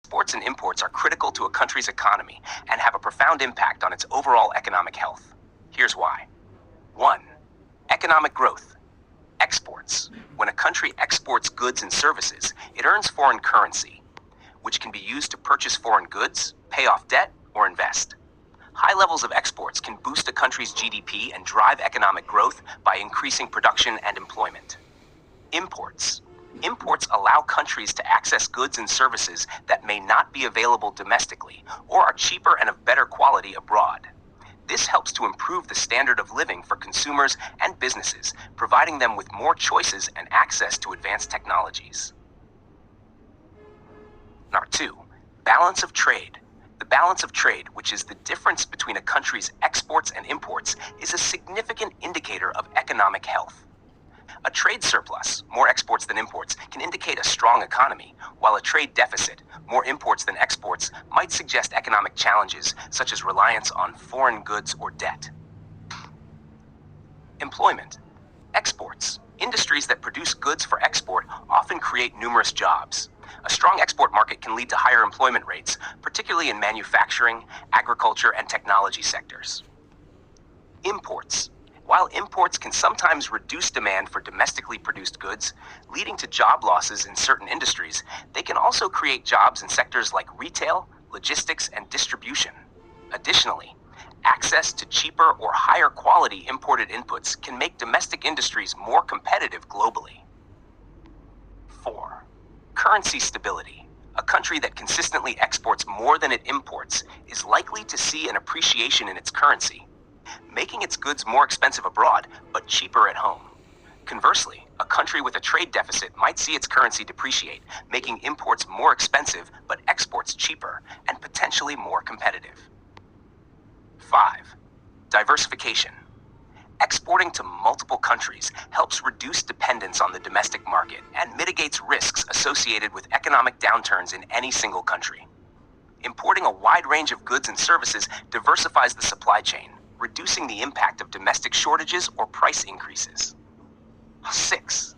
Exports and imports are critical to a country's economy and have a profound impact on its overall economic health. Here's why. 1. Economic growth. Exports. When a country exports goods and services, it earns foreign currency, which can be used to purchase foreign goods, pay off debt, or invest. High levels of exports can boost a country's GDP and drive economic growth by increasing production and employment. Imports. Imports allow countries to access goods and services that may not be available domestically or are cheaper and of better quality abroad. This helps to improve the standard of living for consumers and businesses, providing them with more choices and access to advanced technologies. Number 2, balance of trade. The balance of trade, which is the difference between a country's exports and imports, is a significant indicator of economic health. A trade surplus, more exports than imports, can indicate a strong economy, while a trade deficit, more imports than exports, might suggest economic challenges such as reliance on foreign goods or debt. Employment. Exports. Industries that produce goods for export often create numerous jobs. A strong export market can lead to higher employment rates, particularly in manufacturing, agriculture, and technology sectors. Imports. While imports can sometimes reduce demand for domestically produced goods, leading to job losses in certain industries, they can also create jobs in sectors like retail, logistics, and distribution. Additionally, access to cheaper or higher quality imported inputs can make domestic industries more competitive globally. 4. Currency stability. A country that consistently exports more than it imports is likely to see an appreciation in its currency, making its goods more expensive abroad, but cheaper at home. Conversely, a country with a trade deficit might see its currency depreciate, making imports more expensive, but exports cheaper, and potentially more competitive. 5. Diversification. Exporting to multiple countries helps reduce dependence on the domestic market and mitigates risks associated with economic downturns in any single country. Importing a wide range of goods and services diversifies the supply chain, reducing the impact of domestic shortages or price increases. 6.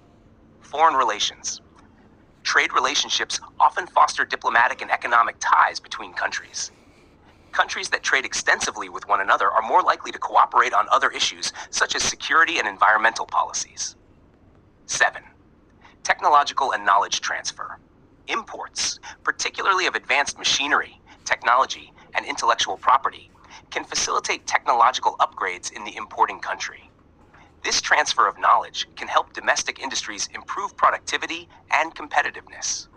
Foreign relations. Trade relationships often foster diplomatic and economic ties between countries. Countries that trade extensively with one another are more likely to cooperate on other issues, such as security and environmental policies. 7. Technological and knowledge transfer. Imports, particularly of advanced machinery, technology, and intellectual property, can facilitate technological upgrades in the importing country. This transfer of knowledge can help domestic industries improve productivity and competitiveness.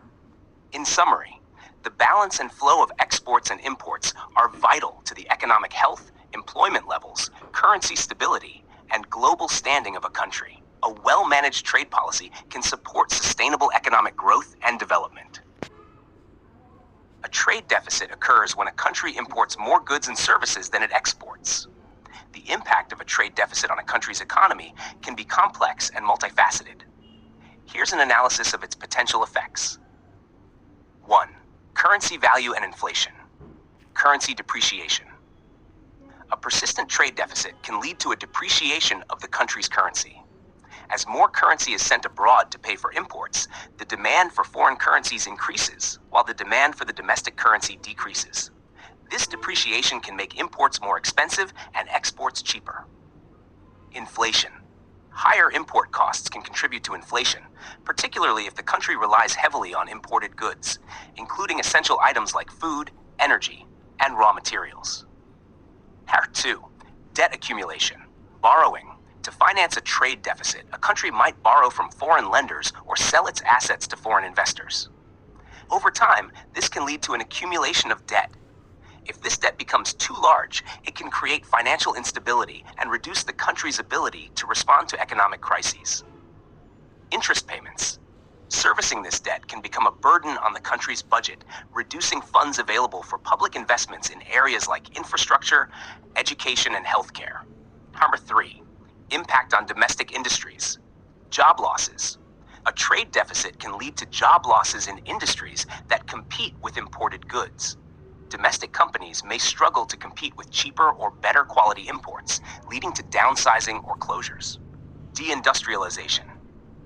In summary, the balance and flow of exports and imports are vital to the economic health, employment levels, currency stability, and global standing of a country. A well-managed trade policy can support sustainable economic growth and development. A trade deficit occurs when a country imports more goods and services than it exports. The impact of a trade deficit on a country's economy can be complex and multifaceted. Here's an analysis of its potential effects. 1. Currency value and inflation. Currency depreciation. A persistent trade deficit can lead to a depreciation of the country's currency. As more currency is sent abroad to pay for imports, the demand for foreign currencies increases, while the demand for the domestic currency decreases. This depreciation can make imports more expensive and exports cheaper. Inflation. Higher import costs can contribute to inflation, particularly if the country relies heavily on imported goods, including essential items like food, energy, and raw materials. 2. Debt accumulation. Borrowing. To finance a trade deficit, a country might borrow from foreign lenders or sell its assets to foreign investors. Over time, this can lead to an accumulation of debt. If this debt becomes too large, it can create financial instability and reduce the country's ability to respond to economic crises. Interest payments. Servicing this debt can become a burden on the country's budget, reducing funds available for public investments in areas like infrastructure, education, and healthcare. 3. Impact on domestic industries. Job losses. A trade deficit can lead to job losses in industries that compete with imported goods. Domestic companies may struggle to compete with cheaper or better quality imports, leading to downsizing or closures. Deindustrialization.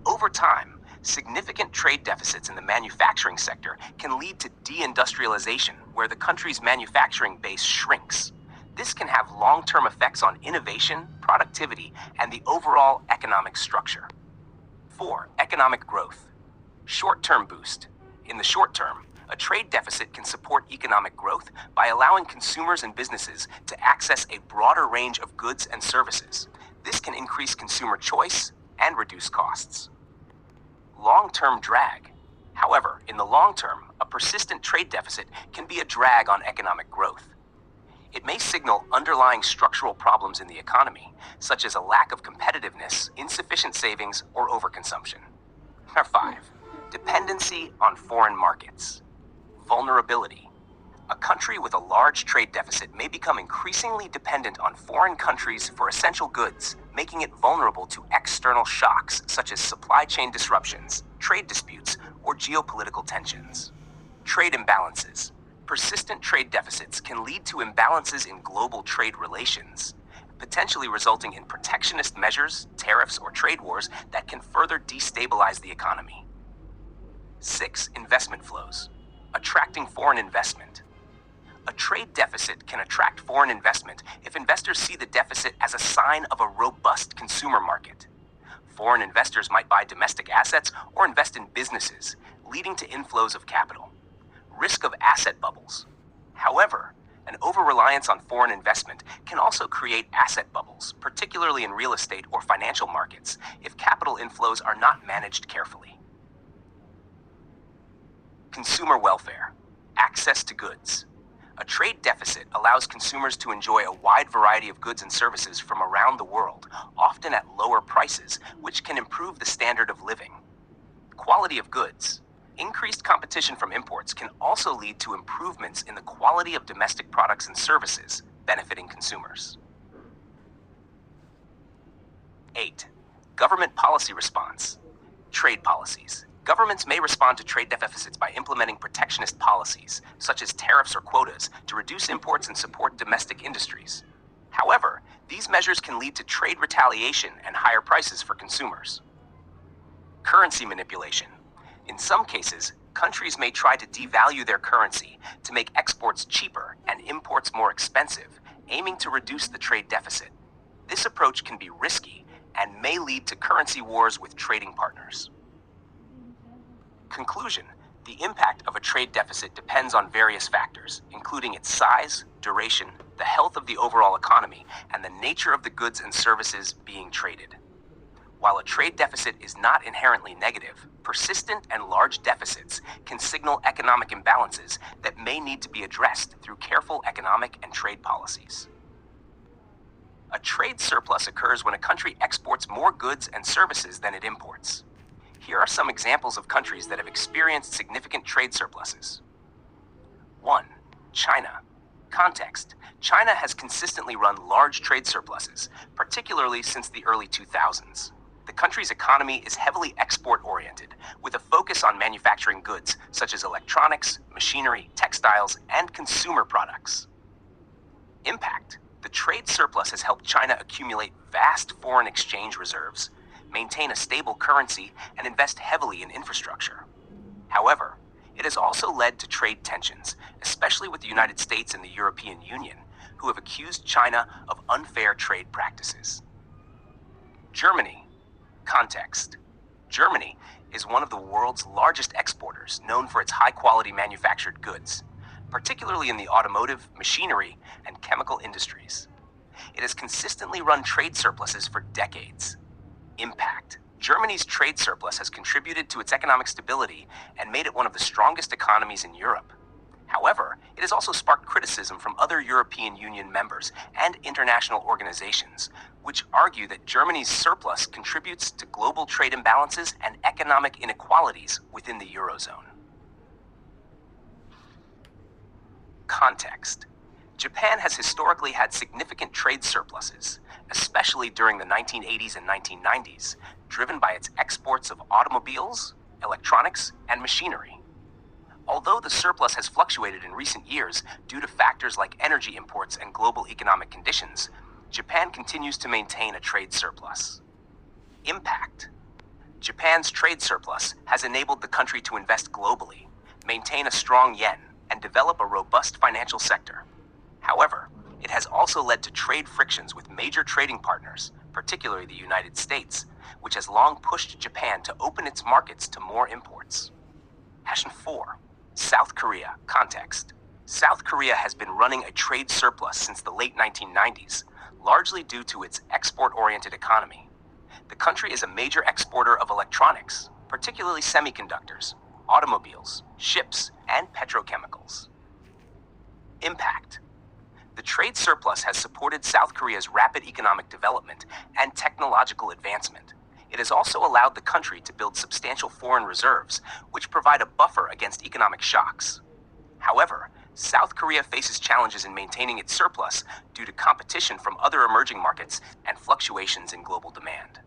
Over time, Significant trade deficits in the manufacturing sector can lead to deindustrialization, where the country's manufacturing base shrinks. This can have long-term effects on innovation, productivity, and the overall economic structure. 4. Economic growth. Short-term boost. In the short term, a trade deficit can support economic growth by allowing consumers and businesses to access a broader range of goods and services. This can increase consumer choice and reduce costs. Long-term drag. However, in the long term, a persistent trade deficit can be a drag on economic growth. It may signal underlying structural problems in the economy, such as a lack of competitiveness, insufficient savings, or overconsumption. Number 5. Dependency on foreign markets. Vulnerability. A country with a large trade deficit may become increasingly dependent on foreign countries for essential goods, making it vulnerable to external shocks such as supply chain disruptions, trade disputes, or geopolitical tensions. Trade imbalances. Persistent trade deficits can lead to imbalances in global trade relations, potentially resulting in protectionist measures, tariffs, or trade wars that can further destabilize the economy. 6. Investment flows. Attracting foreign investment. A trade deficit can attract foreign investment if investors see the deficit as a sign of a robust consumer market. Foreign investors might buy domestic assets or invest in businesses, leading to inflows of capital. Risk of asset bubbles. However, an over-reliance on foreign investment can also create asset bubbles, particularly in real estate or financial markets, if capital inflows are not managed carefully. Consumer welfare. Access to goods. A trade deficit allows consumers to enjoy a wide variety of goods and services from around the world, often at lower prices, which can improve the standard of living. Quality of goods. Increased competition from imports can also lead to improvements in the quality of domestic products and services, benefiting consumers. 8. Government policy response. Trade policies. Governments may respond to trade deficits by implementing protectionist policies, such as tariffs or quotas, to reduce imports and support domestic industries. However, these measures can lead to trade retaliation and higher prices for consumers. Currency manipulation. In some cases, countries may try to devalue their currency to make exports cheaper and imports more expensive, aiming to reduce the trade deficit. This approach can be risky and may lead to currency wars with trading partners. Conclusion. The impact of a trade deficit depends on various factors, including its size, duration, the health of the overall economy, and the nature of the goods and services being traded. While a trade deficit is not inherently negative, persistent and large deficits can signal economic imbalances that may need to be addressed through careful economic and trade policies. A trade surplus occurs when a country exports more goods and services than it imports. Here are some examples of countries that have experienced significant trade surpluses. 1. China. Context. China has consistently run large trade surpluses, particularly since the early 2000s. The country's economy is heavily export-oriented, with a focus on manufacturing goods such as electronics, machinery, textiles, and consumer products. Impact. The trade surplus has helped China accumulate vast foreign exchange reserves, maintain a stable currency, and invest heavily in infrastructure. However, it has also led to trade tensions, especially with the United States and the European Union, who have accused China of unfair trade practices. Germany. Context. Germany is one of the world's largest exporters, known for its high-quality manufactured goods, particularly in the automotive, machinery, and chemical industries. It has consistently run trade surpluses for decades. Impact. Germany's trade surplus has contributed to its economic stability and made it one of the strongest economies in Europe. However, it has also sparked criticism from other European Union members and international organizations, which argue that Germany's surplus contributes to global trade imbalances and economic inequalities within the Eurozone. Context. Japan has historically had significant trade surpluses, especially during the 1980s and 1990s, driven by its exports of automobiles, electronics, and machinery. Although the surplus has fluctuated in recent years due to factors like energy imports and global economic conditions, Japan continues to maintain a trade surplus. Impact. Japan's trade surplus has enabled the country to invest globally, maintain a strong yen, and develop a robust financial sector. However, it has also led to trade frictions with major trading partners, particularly the United States, which has long pushed Japan to open its markets to more imports. Question 4. South Korea. Context. South Korea has been running a trade surplus since the late 1990s, largely due to its export-oriented economy. The country is a major exporter of electronics, particularly semiconductors, automobiles, ships, and petrochemicals. Impact. The trade surplus has supported South Korea's rapid economic development and technological advancement. It has also allowed the country to build substantial foreign reserves, which provide a buffer against economic shocks. However, South Korea faces challenges in maintaining its surplus due to competition from other emerging markets and fluctuations in global demand.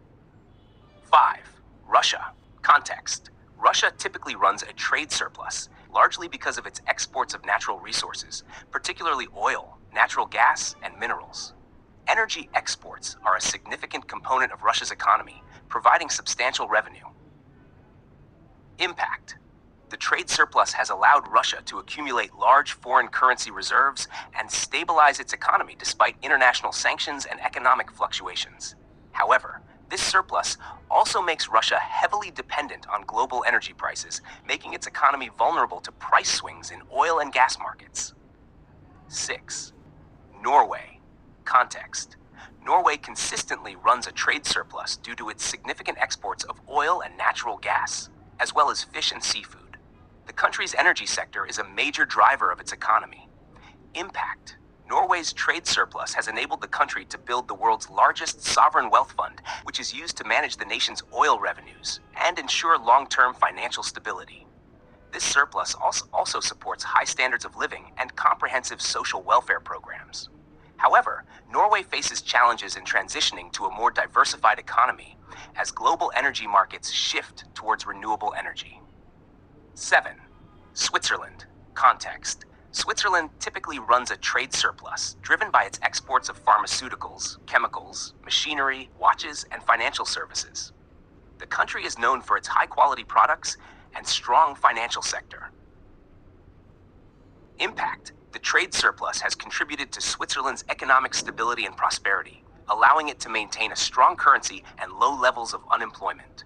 5. Russia. Context. Russia typically runs a trade surplus, largely because of its exports of natural resources, particularly oil, natural gas, and minerals. Energy exports are a significant component of Russia's economy, providing substantial revenue. Impact. The trade surplus has allowed Russia to accumulate large foreign currency reserves and stabilize its economy despite international sanctions and economic fluctuations. However, this surplus also makes Russia heavily dependent on global energy prices, making its economy vulnerable to price swings in oil and gas markets. 6. Norway. Context. Norway consistently runs a trade surplus due to its significant exports of oil and natural gas, as well as fish and seafood. The country's energy sector is a major driver of its economy. Impact. Norway's trade surplus has enabled the country to build the world's largest sovereign wealth fund, which is used to manage the nation's oil revenues and ensure long-term financial stability. This surplus also supports high standards of living and comprehensive social welfare programs. However, Norway faces challenges in transitioning to a more diversified economy as global energy markets shift towards renewable energy. 7. Switzerland. Context. Switzerland typically runs a trade surplus driven by its exports of pharmaceuticals, chemicals, machinery, watches, and financial services. The country is known for its high-quality products and strong financial sector. Impact. The trade surplus has contributed to Switzerland's economic stability and prosperity, allowing it to maintain a strong currency and low levels of unemployment.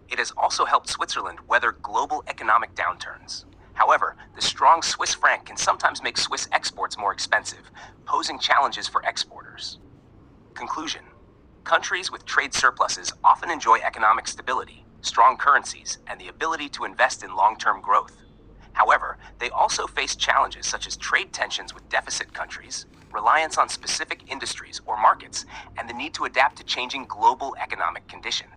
It has also helped Switzerland weather global economic downturns. However, the strong Swiss franc can sometimes make Swiss exports more expensive, posing challenges for exporters. Conclusion. Countries with trade surpluses often enjoy economic stability, strong currencies, and the ability to invest in long-term growth. However, they also face challenges such as trade tensions with deficit countries, reliance on specific industries or markets, and the need to adapt to changing global economic conditions.